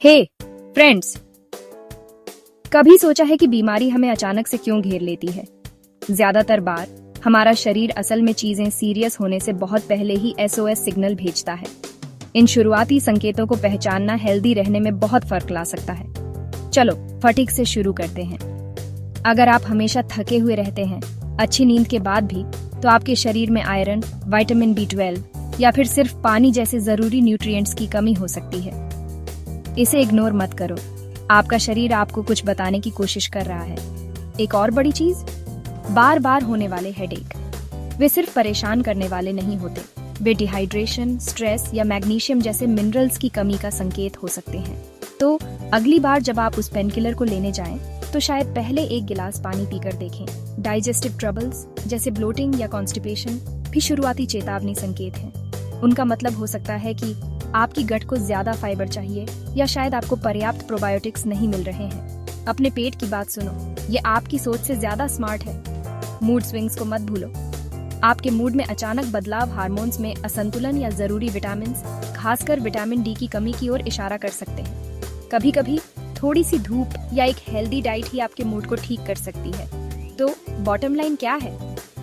हे friends, कभी सोचा है कि बीमारी हमें अचानक से क्यों घेर लेती है? ज्यादातर बार हमारा शरीर असल में चीजें सीरियस होने से बहुत पहले ही SOS सिग्नल भेजता है। इन शुरुआती संकेतों को पहचानना हेल्दी रहने में बहुत फर्क ला सकता है। चलो फटीग से शुरू करते हैं। अगर आप हमेशा थके हुए रहते हैं, अच्छी नींद के बाद भी, तो आपके शरीर में आयरन, विटामिन B12 या फिर सिर्फ पानी जैसे जरूरी न्यूट्रिएंट्स की कमी हो सकती है। इसे इग्नोर मत करो, आपका शरीर आपको कुछ बताने की कोशिश कर रहा है। एक और बड़ी चीज, बार बार होने वाले हेडेक, वे सिर्फ परेशान करने वाले नहीं होते, वे डिहाइड्रेशन, स्ट्रेस या मैग्नीशियम जैसे मिनरल्स की कमी का संकेत हो सकते हैं। तो अगली बार जब आप उस पेनकिलर को लेने जाएं, तो शायद पहले एक गिलास पानी पीकर देखें। डाइजेस्टिव ट्रबल्स जैसे ब्लोटिंग या कॉन्स्टिपेशन भी शुरुआती चेतावनी संकेत हैं। उनका मतलब हो सकता है कि आपकी गट को ज्यादा फाइबर चाहिए या शायद आपको पर्याप्त प्रोबायोटिक्स नहीं मिल रहे हैं। अपने पेट की बात सुनो, ये आपकी सोच से ज्यादा स्मार्ट है। मूड स्विंग्स को मत भूलो। आपके मूड में अचानक बदलाव हार्मोन्स में असंतुलन या जरूरी विटामिन्स, खासकर विटामिन D की कमी की ओर इशारा कर सकते हैं। कभी कभी थोड़ी सी धूप या एक हेल्दी डाइट ही आपके मूड को ठीक कर सकती है। तो बॉटम लाइन क्या है?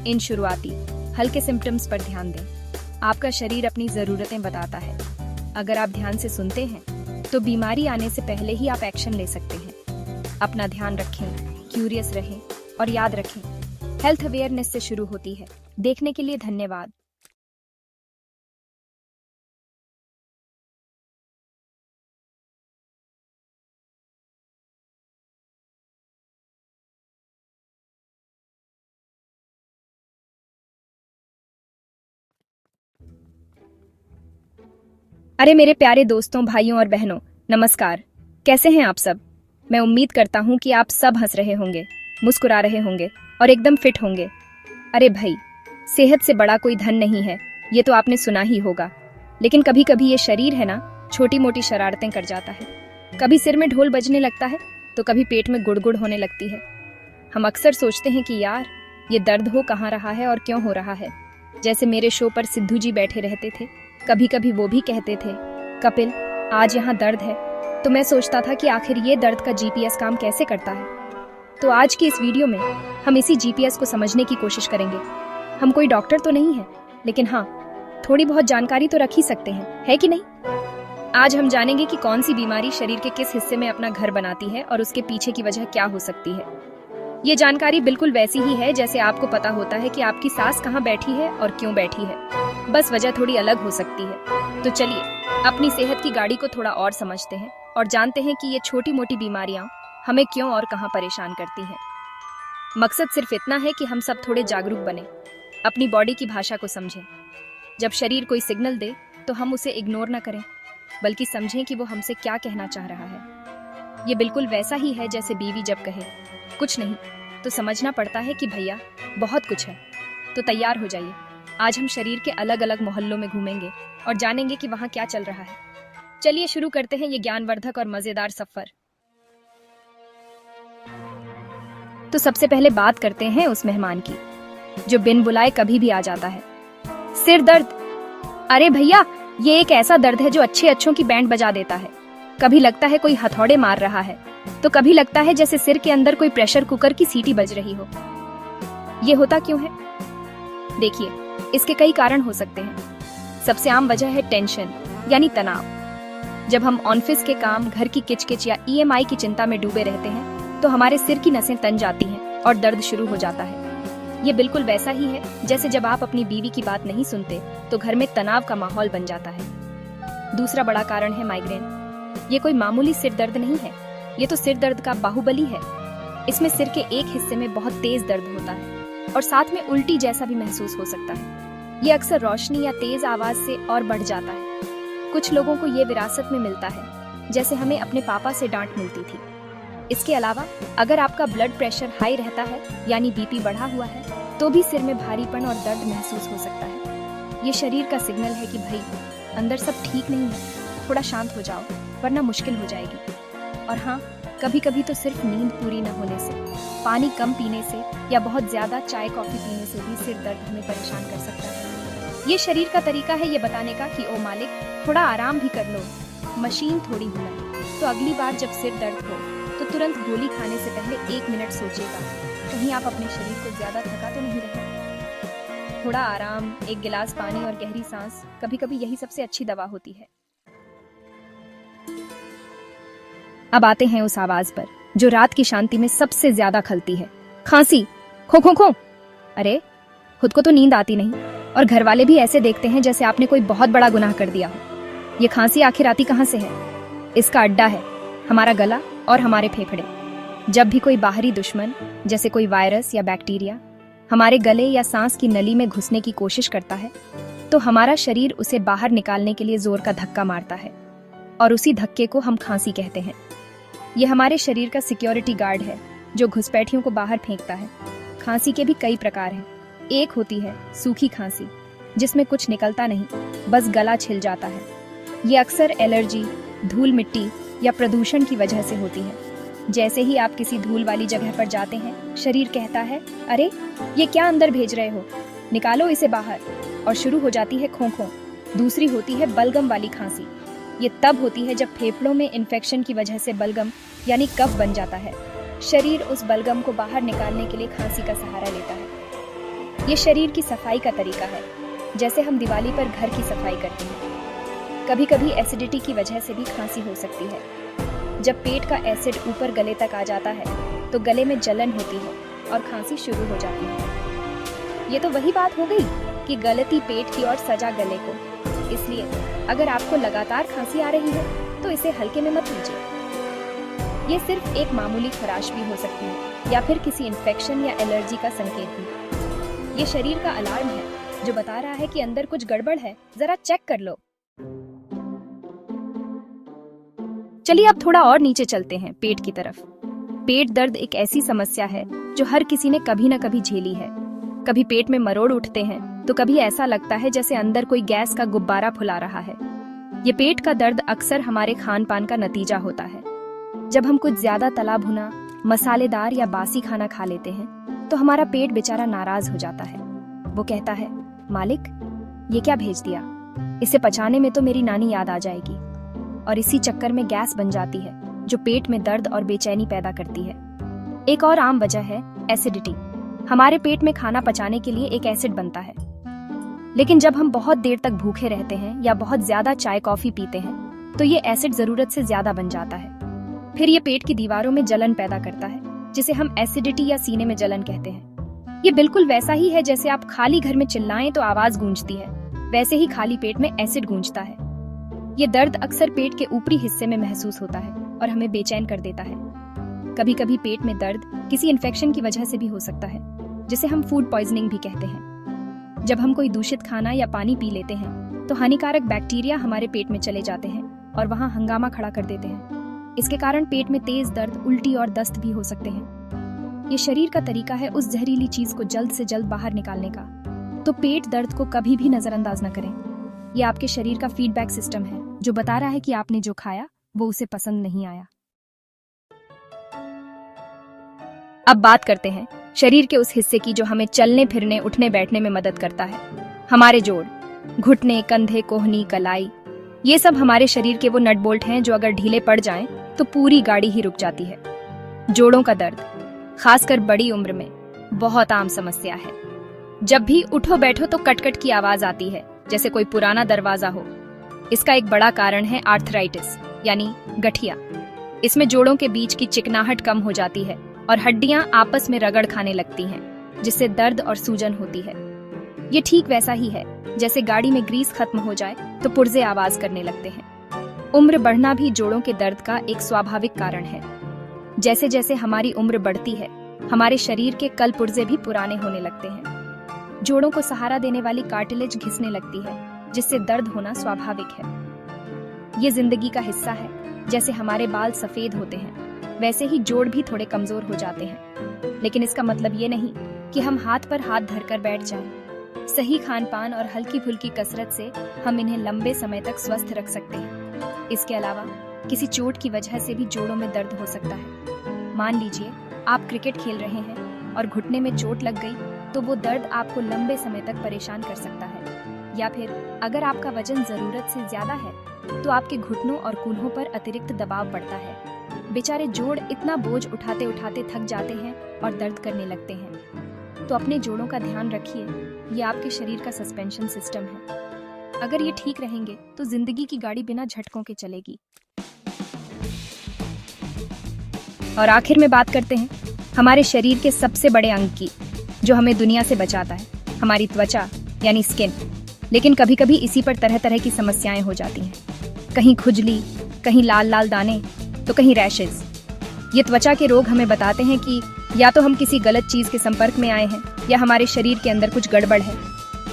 इन शुरुआती हल्के सिम्टम्स पर ध्यान दें। आपका शरीर अपनी जरूरतें बताता है। अगर आप ध्यान से सुनते हैं, तो बीमारी आने से पहले ही आप एक्शन ले सकते हैं। अपना ध्यान रखें, क्यूरियस रहें और याद रखें, हेल्थ अवेयरनेस से शुरू होती है। देखने के लिए धन्यवाद। अरे मेरे प्यारे दोस्तों, भाइयों और बहनों, नमस्कार। कैसे हैं आप सब? मैं उम्मीद करता हूँ कि आप सब हंस रहे होंगे, मुस्कुरा रहे होंगे और एकदम फिट होंगे। अरे भाई, सेहत से बड़ा कोई धन नहीं है, ये तो आपने सुना ही होगा। लेकिन कभी कभी ये शरीर है ना, छोटी मोटी शरारतें कर जाता है। कभी सिर में ढोल बजने लगता है, तो कभी पेट में गुड़गुड़ होने लगती है। हम अक्सर सोचते हैं कि यार, ये दर्द हो कहाँ रहा है और क्यों हो रहा है। जैसे मेरे शो पर सिद्धू जी बैठे रहते थे, कभी कभी वो भी कहते थे, कपिल आज यहाँ दर्द है। तो मैं सोचता था कि आखिर ये दर्द का GPS काम कैसे करता है। तो आज की इस वीडियो में हम इसी GPS को समझने की कोशिश करेंगे। हम कोई डॉक्टर तो नहीं है, लेकिन हाँ, थोड़ी बहुत जानकारी तो रख ही सकते हैं, है कि नहीं? आज हम जानेंगे कि कौन सी बीमारी शरीर के किस हिस्से में अपना घर बनाती है और उसके पीछे की वजह क्या हो सकती है। ये जानकारी बिल्कुल वैसी ही है जैसे आपको पता होता है कि आपकी सांस कहाँ बैठी है और क्यों बैठी है, बस वजह थोड़ी अलग हो सकती है। तो चलिए अपनी सेहत की गाड़ी को थोड़ा और समझते हैं और जानते हैं कि ये छोटी मोटी बीमारियां हमें क्यों और कहाँ परेशान करती हैं। मकसद सिर्फ इतना है कि हम सब थोड़े जागरूक बने, अपनी बॉडी की भाषा को समझें। जब शरीर कोई सिग्नल दे, तो हम उसे इग्नोर न करें, बल्कि समझें कि वो हमसे क्या कहना चाह रहा है। ये बिल्कुल वैसा ही है जैसे बीवी जब कहे कुछ नहीं, तो समझना पड़ता है कि भैया बहुत कुछ है। तो तैयार हो जाइए, आज हम शरीर के अलग अलग मोहल्लों में घूमेंगे और जानेंगे कि वहाँ क्या चल रहा है। चलिए शुरू करते हैं ये ज्ञानवर्धक और मजेदार सफर। तो सबसे पहले बात करते हैं उस मेहमान की जो बिन बुलाए कभी भी आ जाता है, सिर दर्द। अरे भैया, ये एक ऐसा दर्द है जो अच्छे अच्छों की बैंड बजा देता है। कभी लगता है कोई हथौड़े मार रहा है, तो कभी लगता है जैसे सिर के अंदर कोई प्रेशर कुकर की सीटी बज रही हो। ये होता क्यों है? देखिए, इसके कई कारण हो सकते हैं। सबसे आम वजह है टेंशन यानी तनाव। जब हम ऑफिस के काम, घर की किचकिच या EMI की चिंता में डूबे रहते हैं, तो हमारे सिर की नसें तन जाती हैं और दर्द शुरू हो जाता है। ये बिल्कुल वैसा ही है जैसे जब आप अपनी बीवी की बात नहीं सुनते, तो घर में तनाव का माहौल बन जाता है। दूसरा बड़ा कारण है माइग्रेन। ये कोई मामूली सिर दर्द नहीं है, ये तो सिर दर्द का बाहुबली है। इसमें सिर के एक हिस्से में बहुत तेज दर्द होता है और साथ में उल्टी जैसा भी महसूस हो सकता है। ये अक्सर रोशनी या तेज आवाज से और बढ़ जाता है। कुछ लोगों को ये विरासत में मिलता है, जैसे हमें अपने पापा से डांट मिलती थी। इसके अलावा अगर आपका ब्लड प्रेशर हाई रहता है यानी BP बढ़ा हुआ है, तो भी सिर में भारीपन और दर्द महसूस हो सकता है। ये शरीर का सिग्नल है कि भाई अंदर सब ठीक नहीं है, थोड़ा शांत हो जाओ वरना मुश्किल हो जाएगी। और हाँ, कभी कभी तो सिर्फ नींद पूरी न होने से, पानी कम पीने से या बहुत ज्यादा चाय कॉफी पीने से भी सिर दर्द हमें परेशान कर सकता है। ये शरीर का तरीका है ये बताने का कि ओ मालिक, थोड़ा आराम भी कर लो, मशीन थोड़ी हूँ। तो अगली बार जब सिर दर्द हो तो तुरंत गोली खाने से पहले 1 मिनट सोचिएगा, कहीं आप अपने शरीर को ज्यादा थका तो नहीं रहे। थोड़ा आराम, एक गिलास पानी और गहरी सांस, कभी कभी यही सबसे अच्छी दवा होती है। अब आते हैं उस आवाज पर जो रात की शांति में सबसे ज्यादा खलती है, खांसी, खो खो खो। अरे, खुद को तो नींद आती नहीं और घर वाले भी ऐसे देखते हैं जैसे आपने कोई बहुत बड़ा गुनाह कर दिया हो। ये खांसी आखिर आती कहां से है? इसका अड्डा है हमारा गला और हमारे फेफड़े। जब भी कोई बाहरी दुश्मन, जैसे कोई वायरस या बैक्टीरिया, हमारे गले या सांस की नली में घुसने की कोशिश करता है, तो हमारा शरीर उसे बाहर निकालने के लिए जोर का धक्का मारता है और उसी धक्के को हम खांसी कहते हैं। ये हमारे शरीर का सिक्योरिटी गार्ड है जो घुसपैठियों को बाहर फेंकता है। खांसी के भी कई प्रकार हैं। एक होती है सूखी खांसी, जिसमें कुछ निकलता नहीं, बस गला छिल जाता है। ये अक्सर एलर्जी, धूल मिट्टी या प्रदूषण की वजह से होती है। जैसे ही आप किसी धूल वाली जगह पर जाते हैं, शरीर कहता है, अरे ये क्या अंदर भेज रहे हो, निकालो इसे बाहर, और शुरू हो जाती है खो खो। दूसरी होती है बलगम वाली खांसी। ये तब होती है जब फेफड़ों में इन्फेक्शन की वजह से बलगम यानी कफ बन जाता है। शरीर उस बलगम को बाहर निकालने के लिए खांसी का सहारा लेता है। ये शरीर की सफाई का तरीका है, जैसे हम दिवाली पर घर की सफाई करते हैं। कभी कभी एसिडिटी की वजह से भी खांसी हो सकती है। जब पेट का एसिड ऊपर गले तक आ जाता है तो गले में जलन होती है और खांसी शुरू हो जाती है। ये तो वही बात हो गई कि गलती पेट की ओर सजा गले को। इसलिए अगर आपको लगातार खांसी आ रही है तो इसे हल्के में मत लीजिए। ये सिर्फ एक मामूली खराश भी हो सकती है या फिर किसी इन्फेक्शन या एलर्जी का संकेत भी। ये शरीर का अलार्म है जो बता रहा है कि अंदर कुछ गड़बड़ है, जरा चेक कर लो। चलिए अब थोड़ा और नीचे चलते हैं, पेट की तरफ। पेट दर्द एक ऐसी समस्या है जो हर किसी ने कभी न कभी झेली है। कभी पेट में मरोड़ उठते हैं तो कभी ऐसा लगता है जैसे अंदर कोई गैस का गुब्बारा फुला रहा है। ये पेट का दर्द अक्सर हमारे खान पान का नतीजा होता है। जब हम कुछ ज्यादा तला भुना, मसालेदार या बासी खाना खा लेते हैं तो हमारा पेट बेचारा नाराज हो जाता है। वो कहता है, मालिक ये क्या भेज दिया, इसे पचाने में तो मेरी नानी याद आ जाएगी। और इसी चक्कर में गैस बन जाती है जो पेट में दर्द और बेचैनी पैदा करती है। एक और आम वजह है एसिडिटी। हमारे पेट में खाना पचाने के लिए एक एसिड बनता है, लेकिन जब हम बहुत देर तक भूखे रहते हैं या बहुत ज्यादा चाय कॉफी पीते हैं तो ये एसिड जरूरत से ज्यादा बन जाता है। फिर ये पेट की दीवारों में जलन पैदा करता है, जिसे हम एसिडिटी या सीने में जलन कहते हैं। ये बिल्कुल वैसा ही है जैसे आप खाली घर में चिल्लाएं तो आवाज गूंजती है, वैसे ही खाली पेट में एसिड गूंजता है। ये दर्द अक्सर पेट के ऊपरी हिस्से में महसूस होता है और हमें बेचैन कर देता है। कभी कभी पेट में दर्द किसी इन्फेक्शन की वजह से भी हो सकता है, जिसे हम फूड पॉइजनिंग भी कहते हैं। जब हम कोई दूषित खाना या पानी पी लेते हैं तो हानिकारक बैक्टीरिया हमारे पेट में चले जाते हैं और वहां हंगामा खड़ा कर देते हैं। इसके कारण पेट में तेज दर्द, उल्टी और दस्त भी हो सकते हैं। ये शरीर का तरीका है उस जहरीली चीज को जल्द से जल्द बाहर निकालने का। तो पेट दर्द को कभी भी नजरअंदाज न करें। ये आपके शरीर का फीडबैक सिस्टम है जो बता रहा है कि आपने जो खाया वो उसे पसंद नहीं आया। अब बात करते हैं शरीर के उस हिस्से की जो हमें चलने फिरने, उठने बैठने में मदद करता है। हमारे जोड़, घुटने, कंधे, कोहनी, कलाई, ये सब हमारे शरीर के वो नट बोल्ट हैं जो अगर ढीले पड़ जाएं तो पूरी गाड़ी ही रुक जाती है। जोड़ों का दर्द खासकर बड़ी उम्र में बहुत आम समस्या है। जब भी उठो बैठो तो कटकट की आवाज आती है, जैसे कोई पुराना दरवाजा हो। इसका एक बड़ा कारण है आर्थराइटिस यानी गठिया। इसमें जोड़ों के बीच की चिकनाहट कम हो जाती है और हड्डियां आपस में रगड़ खाने लगती हैं, जिससे दर्द और सूजन होती है। ये ठीक वैसा ही है जैसे गाड़ी में ग्रीस खत्म हो जाए तो पुर्जे आवाज करने लगते हैं। उम्र बढ़ना भी जोड़ों के दर्द का एक स्वाभाविक कारण है। जैसे जैसे हमारी उम्र बढ़ती है, हमारे शरीर के कल पुर्जे भी पुराने होने लगते हैं। जोड़ों को सहारा देने वाली कार्टिलेज घिसने लगती है, जिससे दर्द होना स्वाभाविक है। ये जिंदगी का हिस्सा है। जैसे हमारे बाल सफेद होते हैं, वैसे ही जोड़ भी थोड़े कमजोर हो जाते हैं। लेकिन इसका मतलब ये नहीं कि हम हाथ पर हाथ धरकर बैठ जाएं। सही खान पान और हल्की फुल्की कसरत से हम इन्हें लंबे समय तक स्वस्थ रख सकते हैं। इसके अलावा किसी चोट की वजह से भी जोड़ों में दर्द हो सकता है। मान लीजिए आप क्रिकेट खेल रहे हैं और घुटने में चोट लग गई, तो वो दर्द आपको लंबे समय तक परेशान कर सकता है। या फिर अगर आपका वजन जरूरत से ज्यादा है तो आपके घुटनों और कूल्हों पर अतिरिक्त दबाव पड़ता है। बेचारे जोड़ इतना बोझ उठाते उठाते थक जाते हैं और दर्द करने लगते हैं। तो अपने जोड़ों का ध्यान रखिए, ये आपके शरीर का सस्पेंशन सिस्टम है। अगर ये ठीक रहेंगे तो जिंदगी की गाड़ी बिना झटकों के चलेगी। और आखिर में बात करते हैं हमारे शरीर के सबसे बड़े अंग की, जो हमें दुनिया से बचाता है, हमारी त्वचा यानी स्किन। लेकिन कभी कभी इसी पर तरह तरह की समस्याएं हो जाती हैं। कहीं खुजली, कहीं लाल लाल दाने, तो कहीं रैशेज। ये त्वचा के रोग हमें बताते हैं कि या तो हम किसी गलत चीज के संपर्क में आए हैं या हमारे शरीर के अंदर कुछ गड़बड़ है।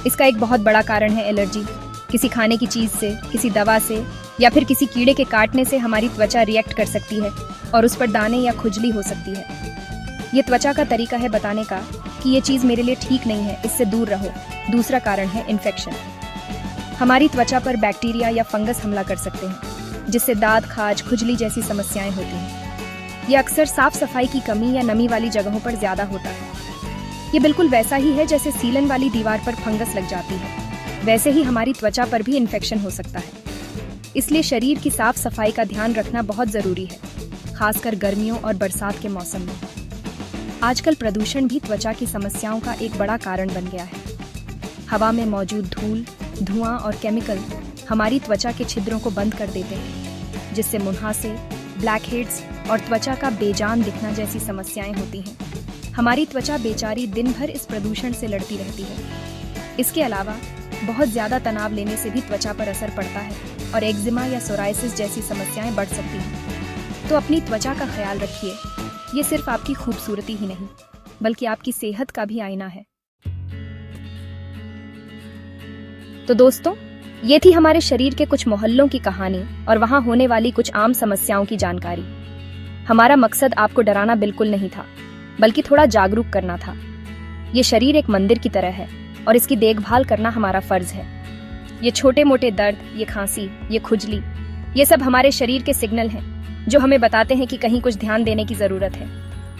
इसका एक बहुत बड़ा कारण है एलर्जी। किसी खाने की चीज से, किसी दवा से या फिर किसी कीड़े के काटने से हमारी त्वचा रिएक्ट कर सकती है और उस पर दाने या खुजली हो सकती है। ये त्वचा का तरीका है बताने का कि ये चीज मेरे लिए ठीक नहीं है, इससे दूर रहो। दूसरा कारण है इन्फेक्शन। हमारी त्वचा पर बैक्टीरिया या फंगस हमला कर सकते हैं, जिससे दाद, खाज, खुजली जैसी समस्याएं होती हैं। ये अक्सर साफ सफाई की कमी या नमी वाली जगहों पर ज्यादा होता है। ये बिल्कुल वैसा ही है जैसे सीलन वाली दीवार पर फंगस लग जाती है, वैसे ही हमारी त्वचा पर भी इन्फेक्शन हो सकता है। इसलिए शरीर की साफ सफाई का ध्यान रखना बहुत जरूरी है, खासकर गर्मियों और बरसात के मौसम में। आजकल प्रदूषण भी त्वचा की समस्याओं का एक बड़ा कारण बन गया है। हवा में मौजूद धूल, धुआं और केमिकल हमारी त्वचा के छिद्रों को बंद कर देते हैं, जिससे मुहासे, ब्लैकहेड्स और त्वचा का बेजान दिखना जैसी समस्याएं होती हैं। हमारी त्वचा बेचारी दिन भर इस प्रदूषण से लड़ती रहती है। इसके अलावा बहुत ज्यादा तनाव लेने से भी त्वचा पर असर पड़ता है और एक्जिमा या सोराइसिस जैसी समस्याएं बढ़ सकती हैं। तो अपनी त्वचा का ख्याल रखिए। ये सिर्फ आपकी खूबसूरती ही नहीं, बल्कि आपकी सेहत का भी आईना है। तो दोस्तों, ये थी हमारे शरीर के कुछ मोहल्लों की कहानी और वहां होने वाली कुछ आम समस्याओं की जानकारी। हमारा मकसद आपको डराना बिल्कुल नहीं था, बल्कि थोड़ा जागरूक करना था। ये शरीर एक मंदिर की तरह है और इसकी देखभाल करना हमारा फर्ज है। ये छोटे मोटे दर्द, ये खांसी, ये खुजली, ये सब हमारे शरीर के सिग्नल हैं जो हमें बताते हैं कि कहीं कुछ ध्यान देने की जरूरत है।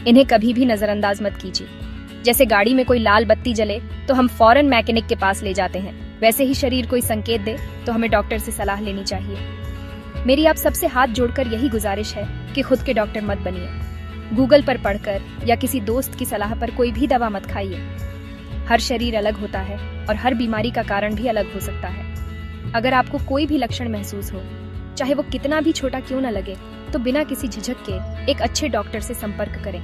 इन्हें कभी भी नजरअंदाज मत कीजिए। जैसे गाड़ी में कोई लाल बत्ती जले तो हम फौरन मैकेनिक के पास ले जाते हैं, वैसे ही शरीर कोई संकेत दे तो हमें डॉक्टर से सलाह लेनी चाहिए। मेरी आप सबसे हाथ जोड़कर यही गुजारिश है कि खुद के डॉक्टर मत बनिए। गूगल पर पढ़कर या किसी दोस्त की सलाह पर कोई भी दवा मत खाइए। हर शरीर अलग होता है और हर बीमारी का कारण भी अलग हो सकता है। अगर आपको कोई भी लक्षण महसूस हो, चाहे वो कितना भी छोटा क्यों न लगे, तो बिना किसी झिझक के एक अच्छे डॉक्टर से संपर्क करें।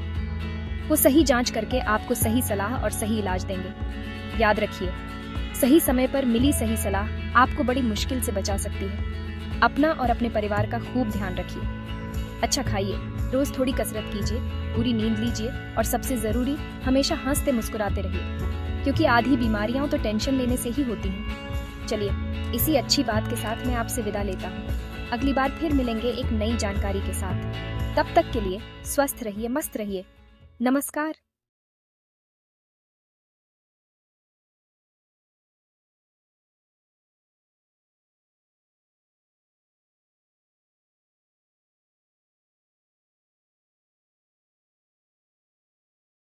वो सही जांच करके आपको सही सलाह और सही इलाज देंगे। याद रखिए, सही समय पर मिली सही सलाह आपको बड़ी मुश्किल से बचा सकती है। अपना और अपने परिवार का खूब ध्यान रखिए। अच्छा खाइए, रोज थोड़ी कसरत कीजिए, पूरी नींद लीजिए और सबसे जरूरी, हमेशा हंसते मुस्कुराते रहिए, क्योंकि आधी बीमारियां तो टेंशन लेने से ही होती हैं। चलिए, इसी अच्छी बात के साथ मैं आपसे विदा लेता हूँ। अगली बार फिर मिलेंगे एक नई जानकारी के साथ। तब तक के लिए स्वस्थ रहिए, मस्त रहिए। नमस्कार।